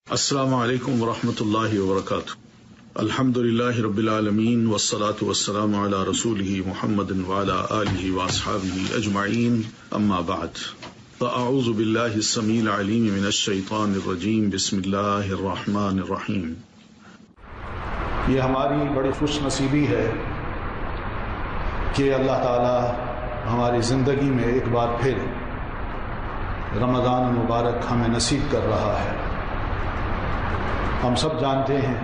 السلام علیکم ورحمۃ اللہ وبرکاتہ۔ الحمد للہ رب العالمین والصلاة والسلام علی رسولہ محمد وعلی آلہ واصحابہ اجمعین، اما بعد فاعوذ باللہ السمیع العلیم من الشیطان الرجیم، بسم اللہ الرحمن الرحیم۔ یہ ہماری بڑی خوش نصیبی ہے کہ اللہ تعالی ہماری زندگی میں ایک بار پھر رمضان مبارک ہمیں نصیب کر رہا ہے۔ ہم سب جانتے ہیں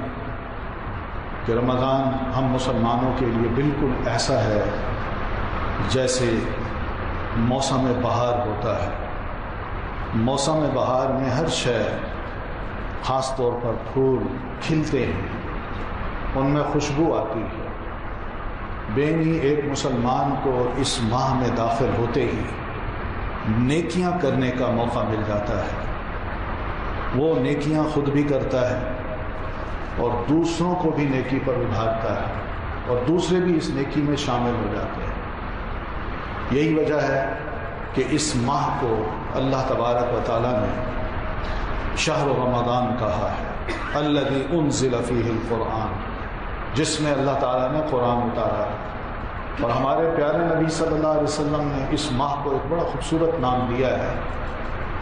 کہ رمضان ہم مسلمانوں کے لیے بالکل ایسا ہے جیسے موسم بہار ہوتا ہے۔ موسم بہار میں ہر شے، خاص طور پر پھول کھلتے ہیں، ان میں خوشبو آتی ہے۔ بینی ایک مسلمان کو اس ماہ میں داخل ہوتے ہی نیکیاں کرنے کا موقع مل جاتا ہے۔ وہ نیکیاں خود بھی کرتا ہے اور دوسروں کو بھی نیکی پر ابھارتا ہے، اور دوسرے بھی اس نیکی میں شامل ہو جاتے ہیں۔ یہی وجہ ہے کہ اس ماہ کو اللہ تبارک و تعالیٰ نے شہر رمضان کہا ہے، الذی انزل فیہ القرآن، جس میں اللہ تعالیٰ نے قرآن اتارا ہے۔ اور ہمارے پیارے نبی صلی اللہ علیہ وسلم نے اس ماہ کو ایک بڑا خوبصورت نام دیا ہے۔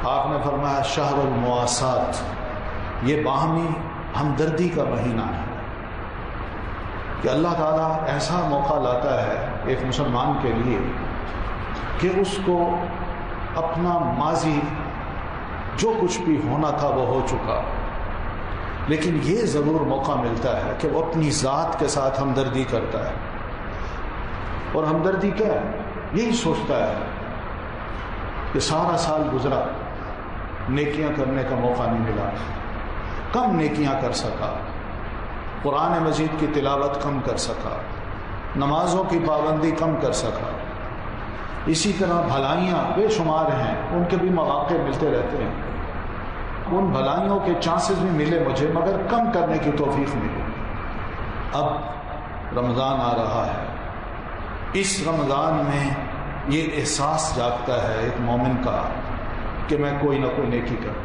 آپ نے فرمایا شہر المواسات، یہ باہمی ہمدردی کا مہینہ ہے، کہ اللہ تعالیٰ ایسا موقع لاتا ہے ایک مسلمان کے لیے کہ اس کو اپنا ماضی جو کچھ بھی ہونا تھا وہ ہو چکا، لیکن یہ ضرور موقع ملتا ہے کہ وہ اپنی ذات کے ساتھ ہمدردی کرتا ہے۔ اور ہمدردی کیا ہے؟ یہی سوچتا ہے کہ سارا سال گزرا، نیکیاں کرنے کا موقع نہیں ملا، کم نیکیاں کر سکا، قرآن مجید کی تلاوت کم کر سکا، نمازوں کی پابندی کم کر سکا، اسی طرح بھلائیاں بے شمار ہیں، ان کے بھی مواقع ملتے رہتے ہیں، ان بھلائیوں کے چانسز بھی ملے مجھے، مگر کم کرنے کی توفیق ملی۔ اب رمضان آ رہا ہے، اس رمضان میں یہ احساس جاگتا ہے ایک مومن کا کہ میں کوئی نہ کوئی نیکی کروں،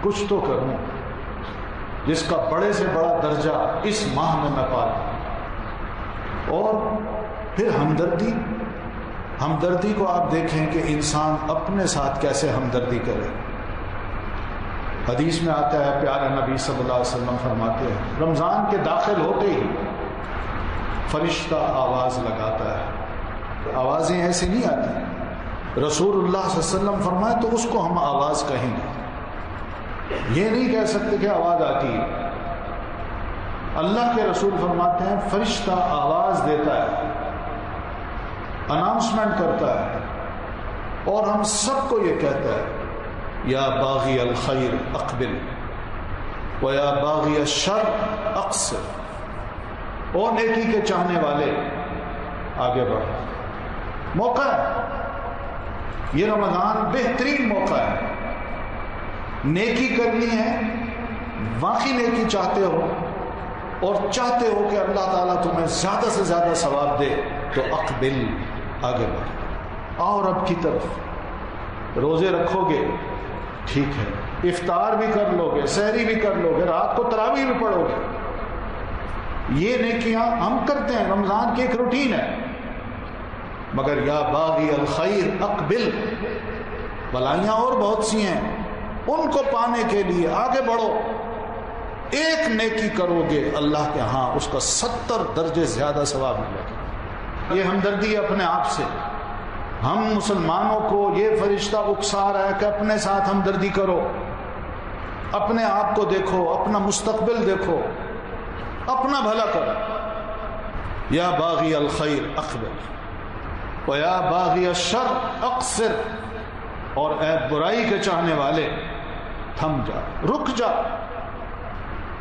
کچھ تو کروں جس کا بڑے سے بڑا درجہ اس ماہ میں پالوں۔ اور پھر ہمدردی کو آپ دیکھیں کہ انسان اپنے ساتھ کیسے ہمدردی کرے۔ حدیث میں آتا ہے، پیارے نبی صلی اللہ علیہ وسلم فرماتے ہیں، رمضان کے داخل ہوتے ہی فرشتہ آواز لگاتا ہے۔ آوازیں ایسے نہیں آتی، رسول اللہ صلی اللہ علیہ وسلم فرمائے تو اس کو ہم آواز کہیں گے، یہ نہیں کہہ سکتے کہ آواز آتی ہے۔ اللہ کے رسول فرماتے ہیں فرشتہ آواز دیتا ہے، اناؤنسمنٹ کرتا ہے، اور ہم سب کو یہ کہتا ہے، یا باغی الخیر اقبل و یا باغی الشر اقصر، او نیکی کے چاہنے والے آگے بڑھو۔ موقع ہے، یہ رمضان بہترین موقع ہے، نیکی کرنی ہے، واقعی نیکی چاہتے ہو اور چاہتے ہو کہ اللہ تعالیٰ تمہیں زیادہ سے زیادہ ثواب دے، تو اقبل، آگے بڑھو، آؤ رب کی طرف۔ روزے رکھو گے ٹھیک ہے، افطار بھی کر لو گے، سحری بھی کر لو گے، رات کو تراویح بھی پڑھو گے، یہ نیکیاں ہم کرتے ہیں، رمضان کی ایک روٹین ہے۔ مگر یا باغی الخیر اقبل، بھلائیاں اور بہت سی ہیں، ان کو پانے کے لیے آگے بڑھو۔ ایک نیکی کرو گے اللہ کے ہاں اس کا 70 درجے زیادہ ثواب ملے گا۔ یہ ہمدردی اپنے آپ سے، ہم مسلمانوں کو یہ فرشتہ اکسا رہا ہے کہ اپنے ساتھ ہمدردی کرو، اپنے آپ کو دیکھو، اپنا مستقبل دیکھو، اپنا بھلا کرو۔ یا باغی الخیر اقبل و یا باغی الشر اقصر، اور اے برائی کے چاہنے والے تھم جا، رک جا،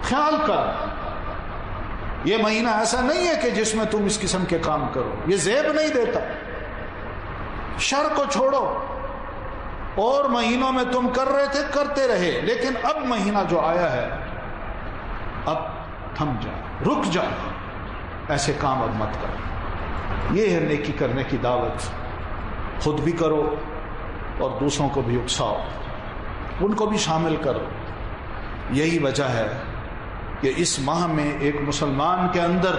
خیال کر۔ یہ مہینہ ایسا نہیں ہے کہ جس میں تم اس قسم کے کام کرو، یہ زیب نہیں دیتا۔ شر کو چھوڑو، اور مہینوں میں تم کر رہے تھے کرتے رہے، لیکن اب مہینہ جو آیا ہے اب تھم جا، رک جا، ایسے کام اب مت کر۔ یہ ہے نیکی کرنے کی دعوت، خود بھی کرو اور دوسروں کو بھی اکساؤ، ان کو بھی شامل کرو۔ یہی وجہ ہے کہ اس ماہ میں ایک مسلمان کے اندر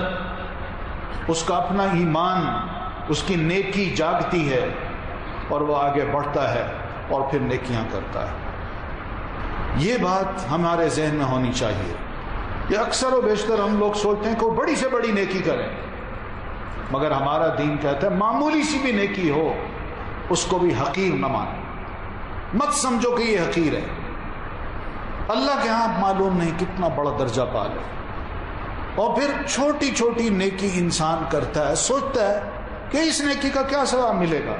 اس کا اپنا ایمان، اس کی نیکی جاگتی ہے اور وہ آگے بڑھتا ہے اور پھر نیکیاں کرتا ہے۔ یہ بات ہمارے ذہن میں ہونی چاہیے کہ اکثر و بیشتر ہم لوگ سوچتے ہیں کہ وہ بڑی سے بڑی نیکی کریں، مگر ہمارا دین کہتا ہے معمولی سی بھی نیکی ہو اس کو بھی حقیر نہ مانو، مت سمجھو کہ یہ حقیر ہے۔ اللہ کے ہاں معلوم نہیں کتنا بڑا درجہ پا لے۔ اور پھر چھوٹی چھوٹی نیکی انسان کرتا ہے، سوچتا ہے کہ اس نیکی کا کیا ثواب ملے گا،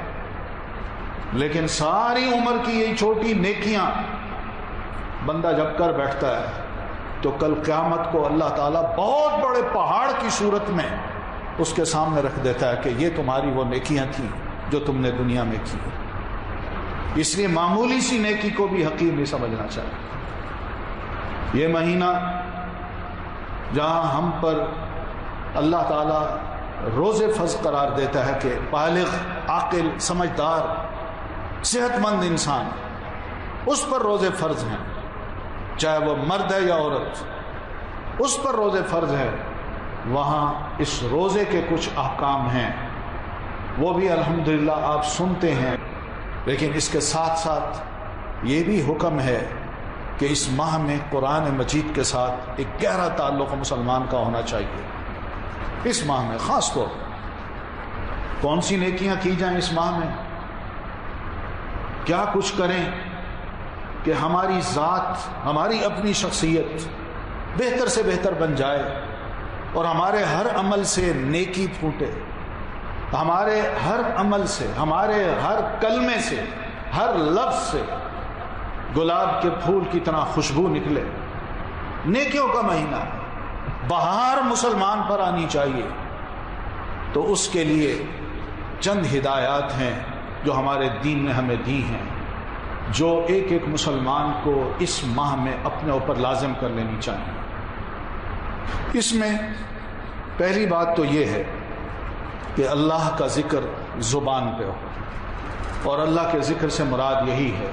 لیکن ساری عمر کی یہ چھوٹی نیکیاں بندہ جب کر بیٹھتا ہے تو کل قیامت کو اللہ تعالیٰ بہت بڑے پہاڑ کی صورت میں اس کے سامنے رکھ دیتا ہے کہ یہ تمہاری وہ نیکیاں تھیں جو تم نے دنیا میں کی۔ اس لیے معمولی سی نیکی کو بھی حقیر نہیں سمجھنا چاہیے۔ یہ مہینہ جہاں ہم پر اللہ تعالیٰ روزے فرض قرار دیتا ہے کہ بالغ، عاقل، سمجھدار، صحت مند انسان، اس پر روزے فرض ہیں، چاہے وہ مرد ہے یا عورت، اس پر روزے فرض ہے۔ وہاں اس روزے کے کچھ احکام ہیں، وہ بھی الحمدللہ آپ سنتے ہیں، لیکن اس کے ساتھ ساتھ یہ بھی حکم ہے کہ اس ماہ میں قرآن مجید کے ساتھ ایک گہرا تعلق مسلمان کا ہونا چاہیے۔ اس ماہ میں خاص طور پر کون سی نیکیاں کی جائیں اس ماہ میں، کیا کچھ کریں کہ ہماری ذات، ہماری اپنی شخصیت بہتر سے بہتر بن جائے اور ہمارے ہر عمل سے نیکی پھوٹے، ہمارے ہر عمل سے، ہمارے ہر کلمے سے، ہر لفظ سے گلاب کے پھول کی طرح خوشبو نکلے۔ نیکیوں کا مہینہ، بہار مسلمان پر آنی چاہیے، تو اس کے لیے چند ہدایات ہیں جو ہمارے دین نے ہمیں دی ہیں، جو ایک ایک مسلمان کو اس ماہ میں اپنے اوپر لازم کر لینی چاہیے۔ اس میں پہلی بات تو یہ ہے کہ اللہ کا ذکر زبان پہ ہو، اور اللہ کے ذکر سے مراد یہی ہے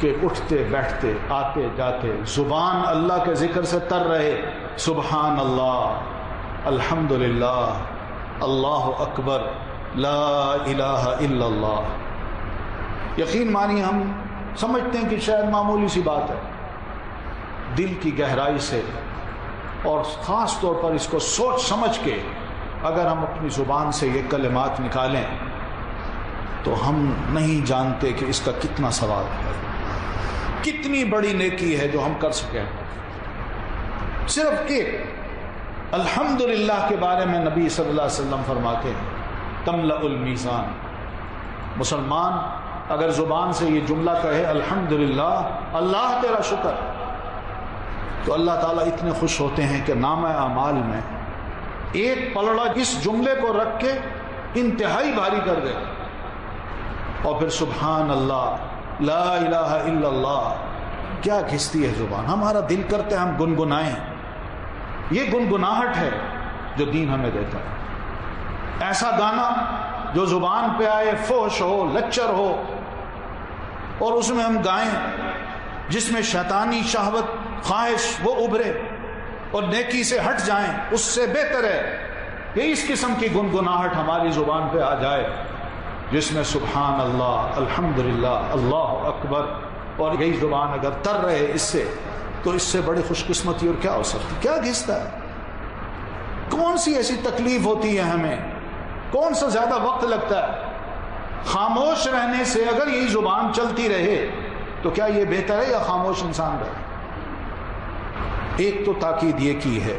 کہ اٹھتے بیٹھتے آتے جاتے زبان اللہ کے ذکر سے تر رہے۔ سبحان اللہ، الحمدللہ، اللہ اکبر، لا الہ الا اللہ۔ یقین مانی ہم سمجھتے ہیں کہ شاید معمولی سی بات ہے، دل کی گہرائی سے اور خاص طور پر اس کو سوچ سمجھ کے اگر ہم اپنی زبان سے یہ کلمات نکالیں تو ہم نہیں جانتے کہ اس کا کتنا ثواب ہے، کتنی بڑی نیکی ہے جو ہم کر سکیں۔ صرف ایک الحمدللہ کے بارے میں نبی صلی اللہ علیہ وسلم فرماتے ہیں تملأ المیزان۔ مسلمان اگر زبان سے یہ جملہ کہے الحمدللہ، اللہ تیرا شکر، تو اللہ تعالیٰ اتنے خوش ہوتے ہیں کہ نامہ اعمال میں ایک پلڑا اس جملے کو رکھ کے انتہائی بھاری کر دے۔ اور پھر سبحان اللہ، لا الہ الا اللہ، کیا گھستی ہے زبان، ہمارا دل کرتا ہے ہم گنگنائیں۔ یہ گنگناہٹ ہے جو دین ہمیں دیتا ہے۔ ایسا گانا جو زبان پہ آئے، فحش ہو، لچر ہو، اور اس میں ہم گائیں جس میں شیطانی شہوت، خواہش وہ ابھرے اور نیکی سے ہٹ جائیں، اس سے بہتر ہے کہ اس قسم کی گنگناہٹ ہماری زبان پہ آ جائے جس میں سبحان اللہ، الحمدللہ، اللہ اکبر، اور یہی زبان اگر تر رہے اس سے، تو اس سے بڑی خوش قسمتی اور کیا ہو سکتی؟ کیا گھستا ہے؟ کون سی ایسی تکلیف ہوتی ہے ہمیں؟ کون سا زیادہ وقت لگتا ہے؟ خاموش رہنے سے اگر یہی زبان چلتی رہے تو کیا یہ بہتر ہے یا خاموش انسان رہے؟ ایک تو تاکید یہ کی ہے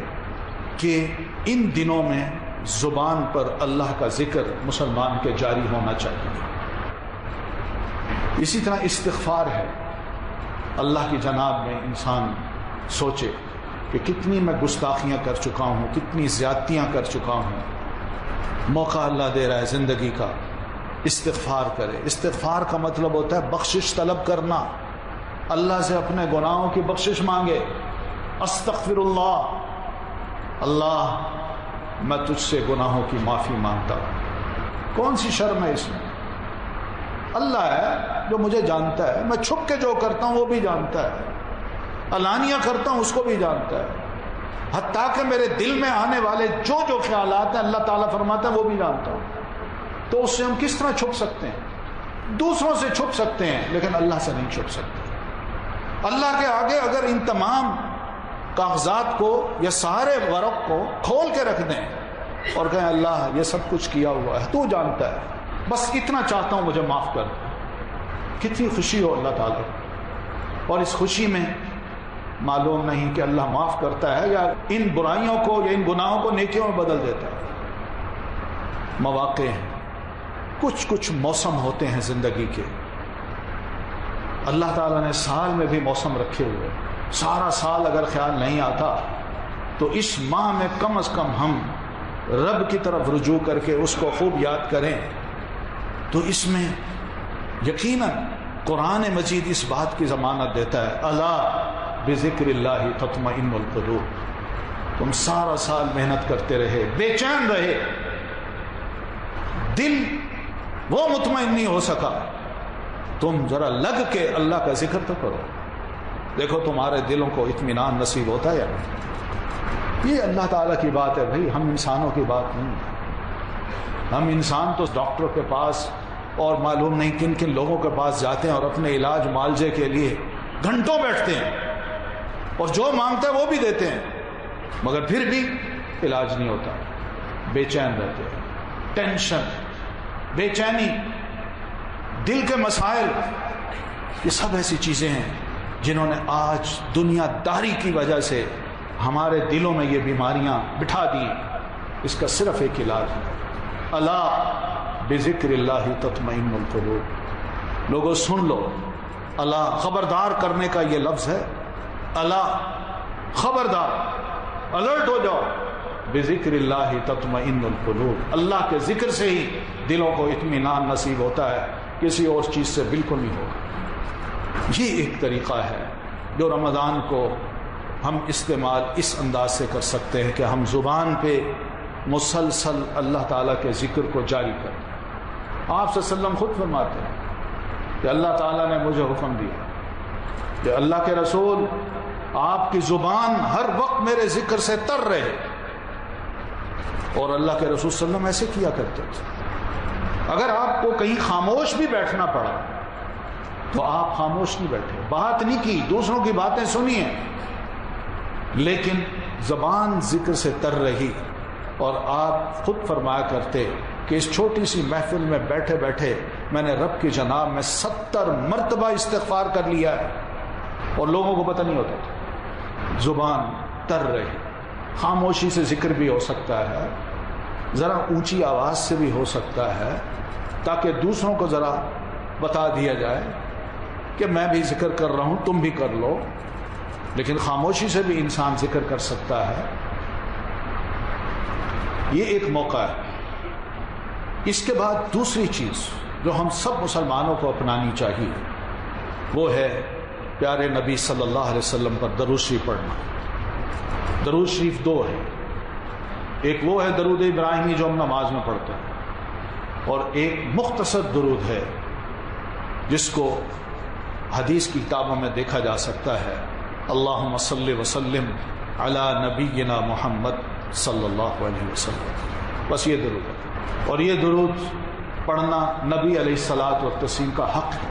کہ ان دنوں میں زبان پر اللہ کا ذکر مسلمان کے جاری ہونا چاہیے۔ اسی طرح استغفار ہے۔ اللہ کی جناب میں انسان سوچے کہ کتنی میں گستاخیاں کر چکا ہوں، کتنی زیادتیاں کر چکا ہوں، موقع اللہ دے رہا ہے زندگی کا، استغفار کرے۔ استغفار کا مطلب ہوتا ہے بخشش طلب کرنا، اللہ سے اپنے گناہوں کی بخشش مانگے۔ استغفر اللہ، اللہ میں تجھ سے گناہوں کی معافی مانگتا ہوں۔ کون سی شرم ہے اس میں؟ اللہ ہے جو مجھے جانتا ہے، میں چھپ کے جو کرتا ہوں وہ بھی جانتا ہے۔ علانیہ کرتا ہوں اس کو بھی جانتا ہے، حتیٰ کہ میرے دل میں آنے والے جو جو خیالات ہیں اللہ تعالیٰ فرماتا ہے وہ بھی جانتا ہوں۔ تو اس سے ہم کس طرح چھپ سکتے ہیں؟ دوسروں سے چھپ سکتے ہیں لیکن اللہ سے نہیں چھپ سکتے۔ اللہ کے آگے اگر ان تمام کاغذات کو یا سارے ورق کو کھول کے رکھ دیں اور کہیں اللہ یہ سب کچھ کیا ہوا ہے، تو جانتا ہے، بس اتنا چاہتا ہوں مجھے معاف کر دیں، کتنی خوشی ہو اللہ تعالیٰ۔ اور اس خوشی میں معلوم نہیں کہ اللہ معاف کرتا ہے یا ان برائیوں کو یا ان گناہوں کو نیکیوں میں بدل دیتا ہے۔ مواقع ہیں، کچھ موسم ہوتے ہیں زندگی کے، اللہ تعالیٰ نے سال میں بھی موسم رکھے ہوئے، سارا سال اگر خیال نہیں آتا تو اس ماہ میں کم از کم ہم رب کی طرف رجوع کر کے اس کو خوب یاد کریں، تو اس میں یقیناً قرآن مجید اس بات کی ضمانت دیتا ہے، الا بذکر اللہ تطمئن القلوب۔ تم سارا سال محنت کرتے رہے، بے چین رہے، دل وہ مطمئن نہیں ہو سکا، تم ذرا لگ کے اللہ کا ذکر تو کرو، دیکھو تمہارے دلوں کو اطمینان نصیب ہوتا ہے یا نہیں۔ یہ اللہ تعالیٰ کی بات ہے بھائی، ہم انسانوں کی بات نہیں۔ ہم انسان تو ڈاکٹر کے پاس اور معلوم نہیں کن کن لوگوں کے پاس جاتے ہیں اور اپنے علاج معالجے کے لیے گھنٹوں بیٹھتے ہیں اور جو مانگتا ہے وہ بھی دیتے ہیں، مگر پھر بھی علاج نہیں ہوتا، بے چین رہتے ہیں، ٹینشن، بے چینی، دل کے مسائل، یہ سب ایسی چیزیں ہیں جنہوں نے آج دنیا داری کی وجہ سے ہمارے دلوں میں یہ بیماریاں بٹھا دی۔ اس کا صرف ایک علاج ہے، الا بذکر اللہ تطمئن القلوب۔ لوگوں سن لو، اللہ خبردار کرنے کا یہ لفظ ہے، اللہ خبردار، الرٹ ہو جاؤ، بذکر اللہ تطمئن القلوب۔ اللہ کے ذکر سے ہی دلوں کو اطمینان نصیب ہوتا ہے، کسی اور چیز سے بالکل نہیں ہوگا۔ یہ ایک طریقہ ہے جو رمضان کو ہم استعمال اس انداز سے کر سکتے ہیں کہ ہم زبان پہ مسلسل اللہ تعالیٰ کے ذکر کو جاری کریں۔ آپ صلی اللہ علیہ وسلم خود فرماتے ہیں کہ اللہ تعالیٰ نے مجھے حکم دیا کہ اللہ کے رسول آپ کی زبان ہر وقت میرے ذکر سے تر رہے، اور اللہ کے رسول صلی اللہ علیہ وسلم ایسے کیا کرتے تھے۔ اگر آپ کو کہیں خاموش بھی بیٹھنا پڑا تو آپ خاموش نہیں بیٹھے، بات نہیں کی، دوسروں کی باتیں سنی ہیں، لیکن زبان ذکر سے تر رہی۔ اور آپ خود فرمایا کرتے کہ اس چھوٹی سی محفل میں بیٹھے بیٹھے میں نے رب کی جناب میں 70 مرتبہ استغفار کر لیا ہے، اور لوگوں کو پتہ نہیں ہوتا تھا۔ زبان تر رہی، خاموشی سے ذکر بھی ہو سکتا ہے، ذرا اونچی آواز سے بھی ہو سکتا ہے، تاکہ دوسروں کو ذرا بتا دیا جائے کہ میں بھی ذکر کر رہا ہوں، تم بھی کر لو۔ لیکن خاموشی سے بھی انسان ذکر کر سکتا ہے، یہ ایک موقع ہے۔ اس کے بعد دوسری چیز جو ہم سب مسلمانوں کو اپنانی چاہیے وہ ہے پیارے نبی صلی اللہ علیہ وسلم پر درود شریف پڑھنا۔ درود شریف دو ہے، ایک وہ ہے درود ابراہیمی جو ہم نماز میں پڑھتے ہیں، اور ایک مختصر درود ہے جس کو حدیث کی کتابوں میں دیکھا جا سکتا ہے، اللہم صلی وسلم علی نبینا محمد صلی اللہ علیہ وسلم۔ بس یہ درود ہے، اور یہ درود پڑھنا نبی علیہ الصلاۃ والتسلیم کا حق ہے،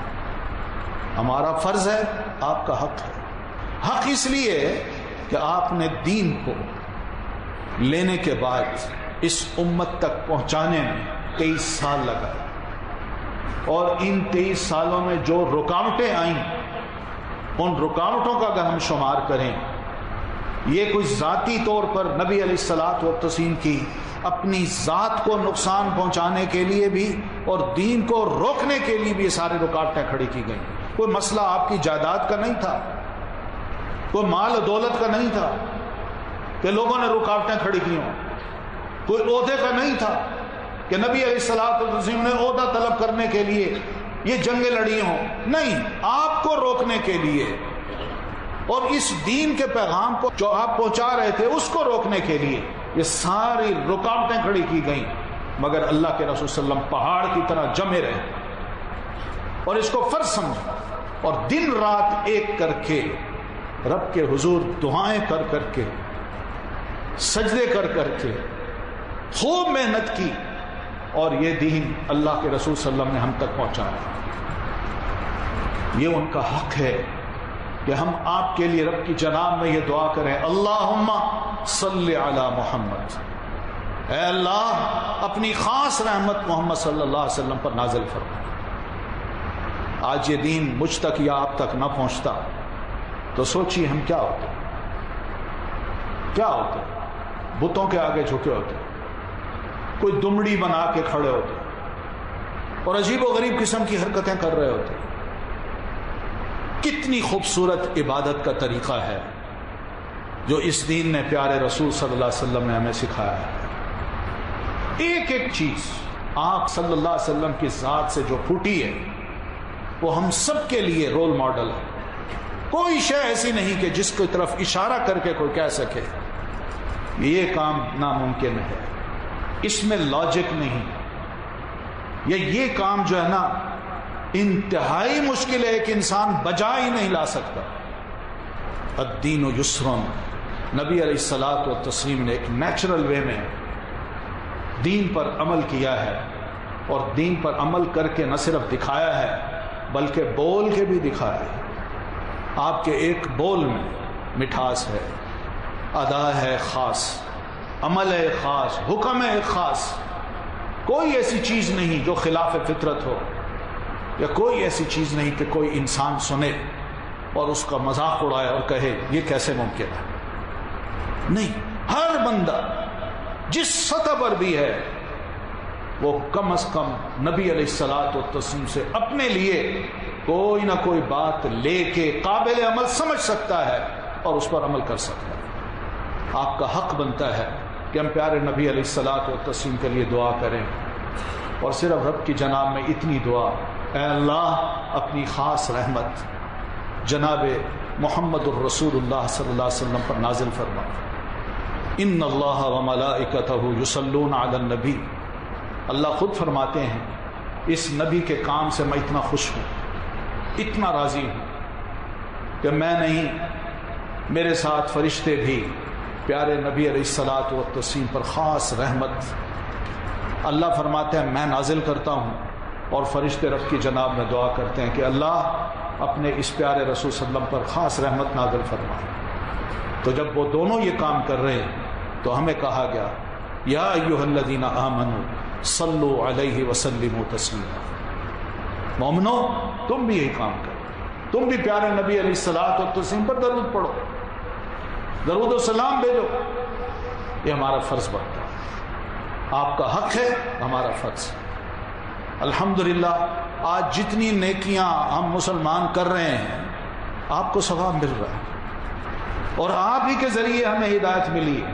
ہمارا فرض ہے، آپ کا حق ہے۔ حق اس لیے کہ آپ نے دین کو لینے کے بعد اس امت تک پہنچانے میں 23 سال لگائے، اور ان 23 سالوں میں جو رکاوٹیں آئیں، ان رکاوٹوں کا اگر ہم شمار کریں، یہ کوئی ذاتی طور پر نبی علیہ الصلاۃ والتسلیم کی اپنی ذات کو نقصان پہنچانے کے لیے بھی اور دین کو روکنے کے لیے بھی یہ سارے رکاوٹیں کھڑی کی گئیں۔ کوئی مسئلہ آپ کی جائیداد کا نہیں تھا، کوئی مال و دولت کا نہیں تھا کہ لوگوں نے رکاوٹیں کھڑی کی ہوں، کوئی عہدے کا نہیں تھا کہ نبی علیہ الصلاۃ والتسلیم نے عہدہ طلب کرنے کے لیے یہ جنگیں لڑی ہوں، نہیں، آپ کو روکنے کے لیے اور اس دین کے پیغام کو جو آپ پہنچا رہے تھے اس کو روکنے کے لیے یہ ساری رکاوٹیں کھڑی کی گئیں، مگر اللہ کے رسول صلی اللہ علیہ وسلم پہاڑ کی طرح جمے رہے اور اس کو فرض سمجھا، اور دن رات ایک کر کے رب کے حضور دعائیں کر کر کے، سجدے کر کر کے خوب محنت کی، اور یہ دین اللہ کے رسول صلی اللہ علیہ وسلم نے ہم تک پہنچایا۔ یہ ان کا حق ہے کہ ہم آپ کے لیے رب کی جناب میں یہ دعا کریں، اللہم صلی علی محمد، اے اللہ اپنی خاص رحمت محمد صلی اللہ علیہ وسلم پر نازل فرما۔ آج یہ دین مجھ تک یا آپ تک نہ پہنچتا تو سوچیے ہم کیا ہوتے، کیا ہوتے؟ بتوں کے آگے جھکے ہوتے، کوئی دمڑی بنا کے کھڑے ہوتے اور عجیب و غریب قسم کی حرکتیں کر رہے ہوتے۔ کتنی خوبصورت عبادت کا طریقہ ہے جو اس دین نے پیارے رسول صلی اللہ علیہ وسلم نے ہمیں سکھایا ہے۔ ایک ایک چیز آپ صلی اللہ علیہ وسلم کی ذات سے جو پھوٹی ہے وہ ہم سب کے لیے رول ماڈل ہے۔ کوئی شے ایسی نہیں کہ جس کی طرف اشارہ کر کے کوئی کہہ سکے یہ کام ناممکن ہے، اس میں لاجک نہیں، یہ کام جو ہے نا انتہائی مشکل ہے کہ انسان بجا ہی نہیں لا سکتا۔ الدین یسر، نبی علیہ الصلوۃ والتسلیم نے ایک نیچرل وے میں دین پر عمل کیا ہے، اور دین پر عمل کر کے نہ صرف دکھایا ہے بلکہ بول کے بھی دکھایا ہے۔ آپ کے ایک بول میں مٹھاس ہے، ادا ہے خاص، عمل ہے خاص، حکم ہے خاص۔ کوئی ایسی چیز نہیں جو خلاف فطرت ہو، یا کوئی ایسی چیز نہیں کہ کوئی انسان سنے اور اس کا مذاق اڑائے اور کہے یہ کیسے ممکن ہے۔ نہیں، ہر بندہ جس سطح پر بھی ہے وہ کم از کم نبی علیہ الصلوۃ والتسلیم سے اپنے لیے کوئی نہ کوئی بات لے کے قابل عمل سمجھ سکتا ہے اور اس پر عمل کر سکتا ہے۔ آپ کا حق بنتا ہے کہ ہم پیارے نبی علیہ الصلوۃ والتسلیم کے لیے دعا کریں، اور صرف رب کی جناب میں اتنی دعا، اے اللہ اپنی خاص رحمت جناب محمد الرسول اللہ صلی اللہ علیہ وسلم پر نازل فرما۔ ان اللہ وملائکتہ یصلون علی النبی، اللہ خود فرماتے ہیں اس نبی کے کام سے میں اتنا خوش ہوں، اتنا راضی ہوں کہ میں نہیں، میرے ساتھ فرشتے بھی پیارے نبی علیہ الصلوۃ والتسلیم پر خاص رحمت اللہ فرماتے ہیں میں نازل کرتا ہوں، اور فرشتے رب کی جناب میں دعا کرتے ہیں کہ اللہ اپنے اس پیارے رسول صلی اللہ علیہ وسلم پر خاص رحمت نازل فرما۔ تو جب وہ دونوں یہ کام کر رہے ہیں تو ہمیں کہا گیا یا ایھا الذین آمنوا صلوا علیہ وسلموا تسلیما، مومنو تم بھی یہی کام کرو، تم بھی پیارے نبی علیہ الصلوۃ والتسلیم پر درود پڑھو، درود و سلام بھیجو۔ یہ ہمارا فرض بنتا ہے، آپ کا حق ہے، ہمارا فرض ہے۔ الحمدللہ آج جتنی نیکیاں ہم مسلمان کر رہے ہیں آپ کو ثواب مل رہا ہے، اور آپ ہی کے ذریعے ہمیں ہدایت ملی ہے۔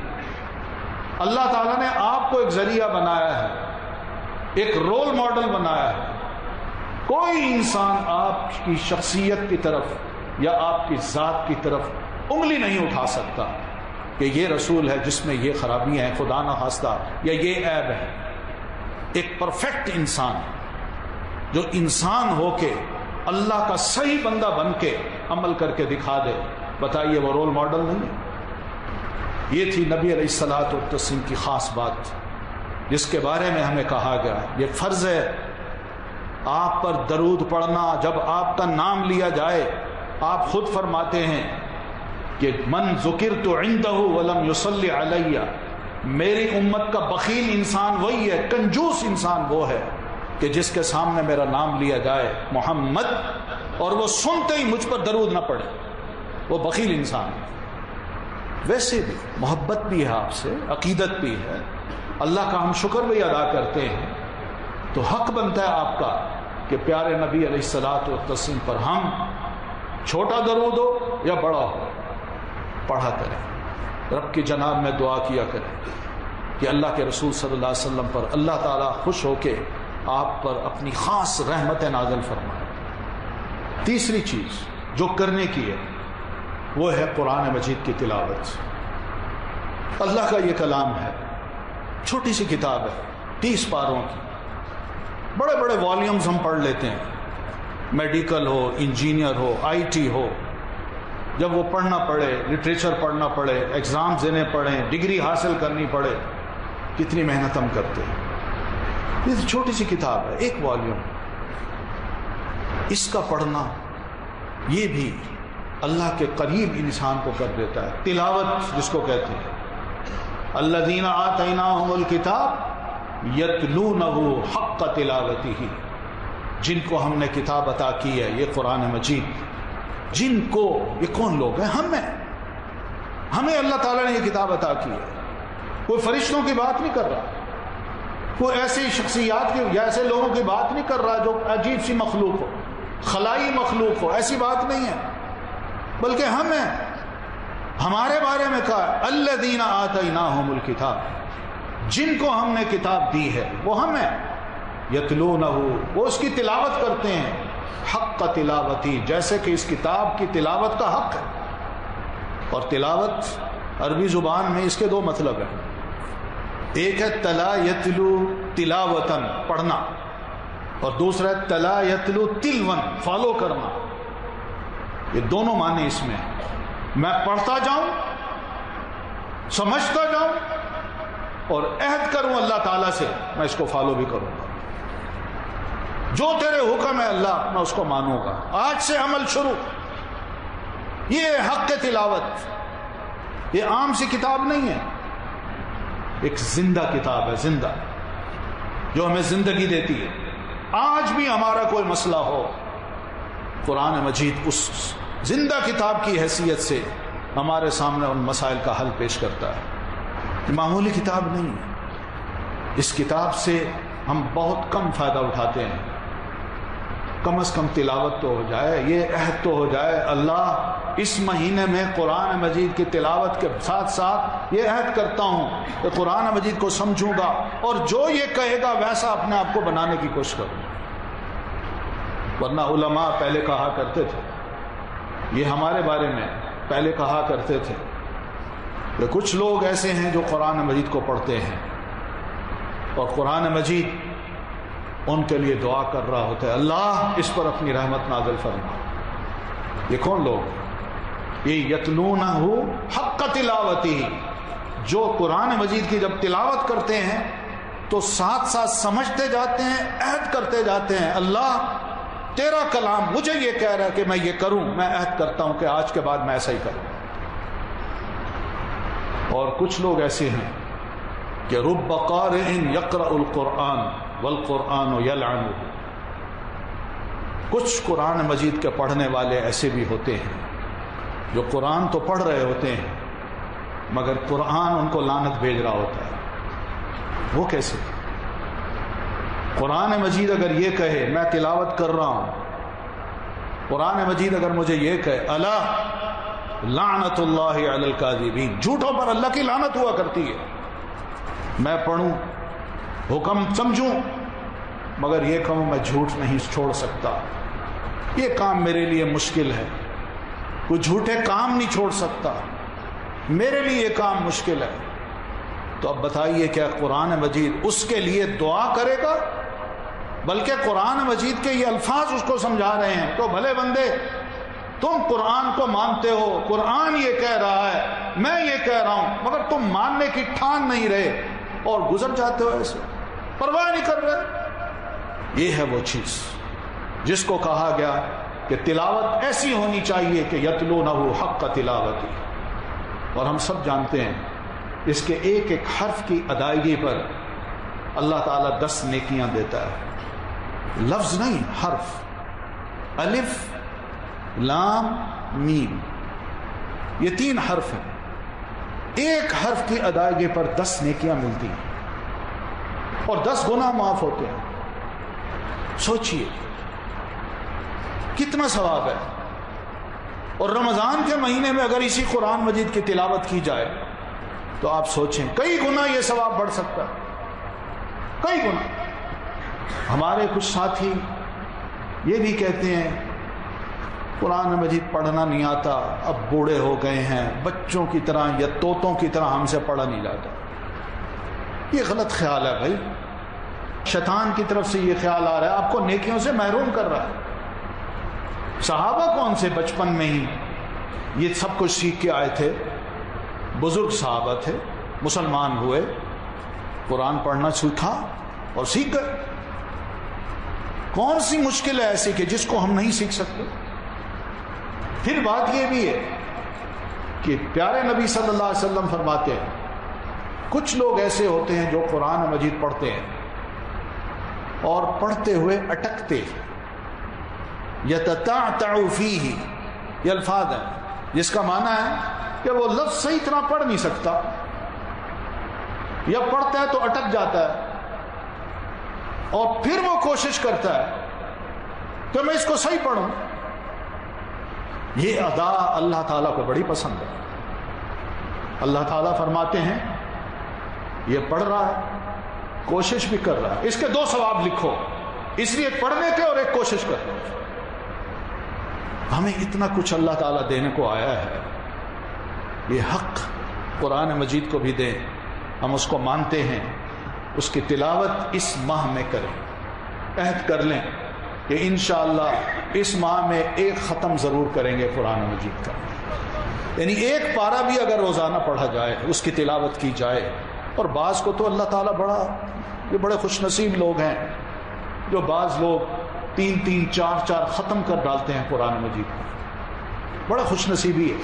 اللہ تعالیٰ نے آپ کو ایک ذریعہ بنایا ہے، ایک رول ماڈل بنایا ہے۔ کوئی انسان آپ کی شخصیت کی طرف یا آپ کی ذات کی طرف انگلی نہیں اٹھا سکتا کہ یہ رسول ہے جس میں یہ خرابیاں ہیں خدا نہ خواستہ، یا یہ عیب ہے۔ ایک پرفیکٹ انسان جو انسان ہو کے اللہ کا صحیح بندہ بن کے عمل کر کے دکھا دے، بتائیے وہ رول ماڈل نہیں ہے؟ یہ تھی نبی علیہ الصلوۃ والتسلیم کی خاص بات جس کے بارے میں ہمیں کہا گیا یہ فرض ہے آپ پر درود پڑھنا۔ جب آپ کا نام لیا جائے آپ خود فرماتے ہیں کہ من ذکرت عندہ ولم یصلی علی، میری امت کا بخیل انسان وہی ہے، کنجوس انسان وہ ہے کہ جس کے سامنے میرا نام لیا جائے محمد اور وہ سنتے ہی مجھ پر درود نہ پڑے، وہ بخیل انسان ہے۔ ویسے بھی محبت بھی ہے آپ سے، عقیدت بھی ہے، اللہ کا ہم شکر بھی ادا کرتے ہیں، تو حق بنتا ہے آپ کا کہ پیارے نبی علیہ الصلوۃ والتسلیم پر ہم چھوٹا درود ہو یا بڑا ہو پڑھا کریں، رب کی جناب میں دعا کیا کریں کہ اللہ کے رسول صلی اللہ علیہ وسلم پر اللہ تعالیٰ خوش ہو کے آپ پر اپنی خاص رحمت نازل فرمائے۔ تیسری چیز جو کرنے کی ہے وہ ہے قرآن مجید کی تلاوت۔ اللہ کا یہ کلام ہے، چھوٹی سی کتاب ہے 30 پاروں کی، بڑے بڑے والیومز ہم پڑھ لیتے ہیں، میڈیکل ہو، انجینئر ہو، آئی ٹی ہو، جب وہ پڑھنا پڑے، لٹریچر پڑھنا پڑے، ایگزامز دینے پڑیں، ڈگری حاصل کرنی پڑے، کتنی محنت ہم کرتے ہیں۔ یہ چھوٹی سی کتاب ہے، 1 والیوم، اس کا پڑھنا یہ بھی اللہ کے قریب انسان کو کر دیتا ہے۔ تلاوت جس کو کہتے ہیں، الذین آتیناہم الکتاب یتلونہ حق تلاوتہ، جن کو ہم نے کتاب عطا کی ہے، یہ قرآن مجید، جن کو، یہ کون لوگ ہیں؟ ہمیں اللہ تعالیٰ نے یہ کتاب عطا کی ہے۔ کوئی فرشتوں کی بات نہیں کر رہا، کوئی ایسی شخصیات کی یا ایسے لوگوں کی بات نہیں کر رہا جو عجیب سی مخلوق ہو، خلائی مخلوق ہو، ایسی بات نہیں ہے، بلکہ ہمیں ہمارے بارے میں کہا الذین آتیناہم الکتاب، جن کو ہم نے کتاب دی ہے وہ ہمیں، یتلونہ، وہ اس کی تلاوت کرتے ہیں، حق تلاوتی، جیسے کہ اس کتاب کی تلاوت کا حق ہے۔ اور تلاوت عربی زبان میں اس کے 2 مطلب ہیں، ایک ہے تلا یتلو تلاوتن، پڑھنا، اور دوسرا ہے تلا یتلو تلون، فالو کرنا۔ یہ دونوں معنی اس میں ہیں، میں پڑھتا جاؤں، سمجھتا جاؤں، اور عہد کروں اللہ تعالیٰ سے میں اس کو فالو بھی کروں گا، جو تیرے حکم ہے اللہ میں اس کو مانوں گا، آج سے عمل شروع۔ یہ حق تلاوت، یہ عام سی کتاب نہیں ہے، ایک زندہ کتاب ہے، زندہ، جو ہمیں زندگی دیتی ہے۔ آج بھی ہمارا کوئی مسئلہ ہو، قرآن مجید اس زندہ کتاب کی حیثیت سے ہمارے سامنے ان مسائل کا حل پیش کرتا ہے۔ معمولی کتاب نہیں ہے، اس کتاب سے ہم بہت کم فائدہ اٹھاتے ہیں۔ کم از کم تلاوت تو ہو جائے، یہ عہد تو ہو جائے، اللہ اس مہینے میں قرآن مجید کی تلاوت کے ساتھ ساتھ یہ عہد کرتا ہوں کہ قرآن مجید کو سمجھوں گا اور جو یہ کہے گا ویسا اپنے آپ کو بنانے کی کوشش کروں گا۔ ورنہ علماء پہلے کہا کرتے تھے، یہ ہمارے بارے میں پہلے کہا کرتے تھے کہ کچھ لوگ ایسے ہیں جو قرآن مجید کو پڑھتے ہیں اور قرآن مجید ان کے لیے دعا کر رہا ہوتا ہے، اللہ اس پر اپنی رحمت نازل فرما۔ یہ کون لوگ؟ یہ یتلونہ حق تلاوتی، جو قرآن مجید کی جب تلاوت کرتے ہیں تو ساتھ ساتھ سمجھتے جاتے ہیں، عہد کرتے جاتے ہیں، اللہ تیرا کلام مجھے یہ کہہ رہا ہے کہ میں یہ کروں، میں عہد کرتا ہوں کہ آج کے بعد میں ایسا ہی کروں۔ اور کچھ لوگ ایسے ہیں کہ رب قارئ یقرأ القرآن والقرآن یلعنہ، کچھ قرآن مجید کے پڑھنے والے ایسے بھی ہوتے ہیں جو قرآن تو پڑھ رہے ہوتے ہیں مگر قرآن ان کو لعنت بھیج رہا ہوتا ہے۔ وہ کیسے؟ قرآن مجید اگر یہ کہے میں تلاوت کر رہا ہوں، قرآن مجید اگر مجھے یہ کہے الا لعنت اللہ علی الکاذبین، جھوٹوں پر اللہ کی لعنت ہوا کرتی ہے، میں پڑھوں، حکم سمجھوں، مگر یہ کہوں میں جھوٹ نہیں چھوڑ سکتا، یہ کام میرے لیے مشکل ہے، کوئی جھوٹے کام نہیں چھوڑ سکتا، میرے لیے یہ کام مشکل ہے، تو اب بتائیے کیا قرآن مجید اس کے لیے دعا کرے گا؟ بلکہ قرآن مجید کے یہ الفاظ اس کو سمجھا رہے ہیں، تو بھلے بندے تم قرآن کو مانتے ہو، قرآن یہ کہہ رہا ہے، میں یہ کہہ رہا ہوں، مگر تم ماننے کی ٹھان نہیں رہے اور گزر جاتے ہو ایسے، پرواہ نہیں کر رہے۔ یہ ہے وہ چیز جس کو کہا گیا کہ تلاوت ایسی ہونی چاہیے کہ یتلونہ حق تلاوتی، اور ہم سب جانتے ہیں اس کے ایک ایک حرف کی ادائیگی پر اللہ تعالیٰ 10 نیکیاں دیتا ہے، لفظ نہیں، حرف، الف لام میم، یہ 3 حرف ہیں، ایک حرف کی ادائیگی پر 10 نیکیاں ملتی ہیں اور 10 گناہ معاف ہوتے ہیں۔ سوچئے کتنا ثواب ہے، اور رمضان کے مہینے میں اگر اسی قرآن مجید کی تلاوت کی جائے تو آپ سوچیں کئی گنا یہ ثواب بڑھ سکتا ہے، کئی گنا۔ ہمارے کچھ ساتھی یہ بھی کہتے ہیں قرآن مجید پڑھنا نہیں آتا، اب بوڑھے ہو گئے ہیں، بچوں کی طرح یا طوطوں کی طرح ہم سے پڑھا نہیں جاتا۔ یہ غلط خیال ہے بھائی، شیطان کی طرف سے یہ خیال آ رہا ہے، آپ کو نیکیوں سے محروم کر رہا ہے۔ صحابہ کون سے بچپن میں ہی یہ سب کچھ سیکھ کے آئے تھے، بزرگ صحابہ تھے، مسلمان ہوئے، قرآن پڑھنا سیکھا اور سیکھ گئے۔ کون سی مشکل ہے ایسی کہ جس کو ہم نہیں سیکھ سکتے؟ پھر بات یہ بھی ہے کہ پیارے نبی صلی اللہ علیہ وسلم فرماتے ہیں کچھ لوگ ایسے ہوتے ہیں جو قرآن مجید پڑھتے ہیں اور پڑھتے ہوئے اٹکتے، یتتعتع فیہ، یہ الفاظ ہیں جس کا معنی ہے کہ وہ لفظ صحیح طرح پڑھ نہیں سکتا، یا پڑھتا ہے تو اٹک جاتا ہے، اور پھر وہ کوشش کرتا ہے کہ میں اس کو صحیح پڑھوں۔ یہ ادا اللہ تعالیٰ کو بڑی پسند ہے۔ اللہ تعالیٰ فرماتے ہیں یہ پڑھ رہا ہے، کوشش بھی کر رہا ہے، اس کے 2 ثواب لکھو، اس لیے پڑھنے کے اور ایک کوشش کرنے کے۔ ہمیں اتنا کچھ اللہ تعالیٰ دینے کو آیا ہے، یہ حق قرآن مجید کو بھی دیں، ہم اس کو مانتے ہیں، اس کی تلاوت اس ماہ میں کریں، عہد کر لیں کہ انشاءاللہ اس ماہ میں 1 ختم ضرور کریں گے قرآن مجید کا، یعنی 1 پارہ بھی اگر روزانہ پڑھا جائے، اس کی تلاوت کی جائے۔ اور بعض کو تو اللہ تعالیٰ یہ بڑے خوش نصیب لوگ ہیں جو بعض لوگ 3 4 ختم کر ڈالتے ہیں قرآن مجید کو، بڑا خوش نصیبی ہے۔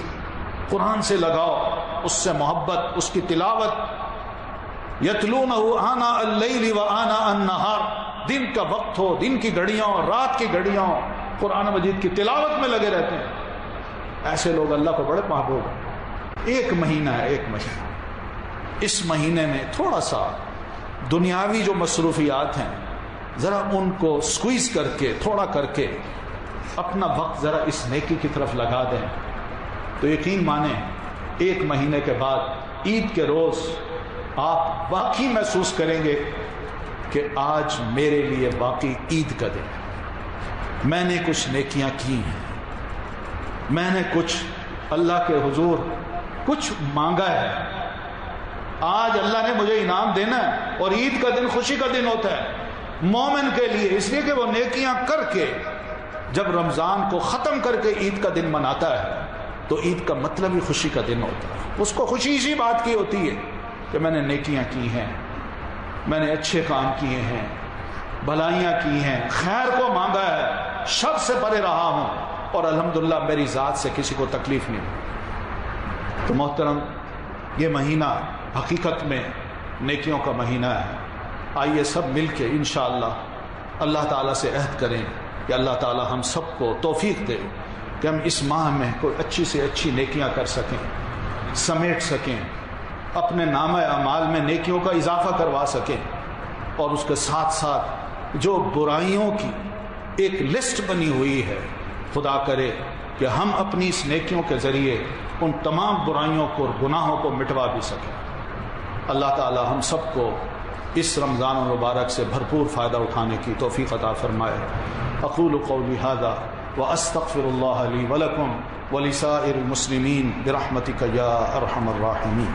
قرآن سے لگاؤ، اس سے محبت، اس کی تلاوت، یتلونہ آناء اللیل و آناء النہار، دن کا وقت ہو، دن کی گھڑیاں ہو، رات کی گھڑیاں ہو، قرآن مجید کی تلاوت میں لگے رہتے ہیں۔ ایسے لوگ اللہ کو بڑے محبوب ہیں۔ 1 مہینہ ہے، 1 مہینہ، اس مہینے میں تھوڑا سا دنیاوی جو مصروفیات ہیں ذرا ان کو سکویز کر کے، تھوڑا کر کے اپنا وقت ذرا اس نیکی کی طرف لگا دیں، تو یقین مانیں 1 مہینے کے بعد عید کے روز آپ واقعی محسوس کریں گے کہ آج میرے لیے واقعی عید کا دن ہے، میں نے کچھ نیکیاں کی ہیں، میں نے کچھ اللہ کے حضور کچھ مانگا ہے، آج اللہ نے مجھے انعام دینا ہے۔ اور عید کا دن خوشی کا دن ہوتا ہے مومن کے لیے، اس لیے کہ وہ نیکیاں کر کے جب رمضان کو ختم کر کے عید کا دن مناتا ہے تو عید کا مطلب ہی خوشی کا دن ہوتا ہے۔ اس کو خوشی اسی بات کی ہوتی ہے کہ میں نے نیکیاں کی ہیں، میں نے اچھے کام کیے ہیں، بھلائیاں کی ہیں، خیر کو مانگا ہے، شر سے پرے رہا ہوں، اور الحمدللہ میری ذات سے کسی کو تکلیف نہیں ہوئی۔ تو محترم، یہ مہینہ حقیقت میں نیکیوں کا مہینہ ہے۔ آئیے سب مل کے انشاءاللہ اللہ تعالیٰ سے عہد کریں کہ اللہ تعالیٰ ہم سب کو توفیق دے کہ ہم اس ماہ میں کوئی اچھی سے اچھی نیکیاں کر سکیں، سمیٹ سکیں، اپنے نامہ اعمال میں نیکیوں کا اضافہ کروا سکیں، اور اس کے ساتھ ساتھ جو برائیوں کی ایک لسٹ بنی ہوئی ہے، خدا کرے کہ ہم اپنی اس نیکیوں کے ذریعے ان تمام برائیوں کو اور گناہوں کو مٹوا بھی سکیں۔ اللہ تعالی ہم سب کو اس رمضان المبارک سے بھرپور فائدہ اٹھانے کی توفیق عطا فرمائے۔ اقول قولی ھذا واستغفر اللہ لی ولکم ولسائر المسلمین برحمتک یا ارحم الراحمین۔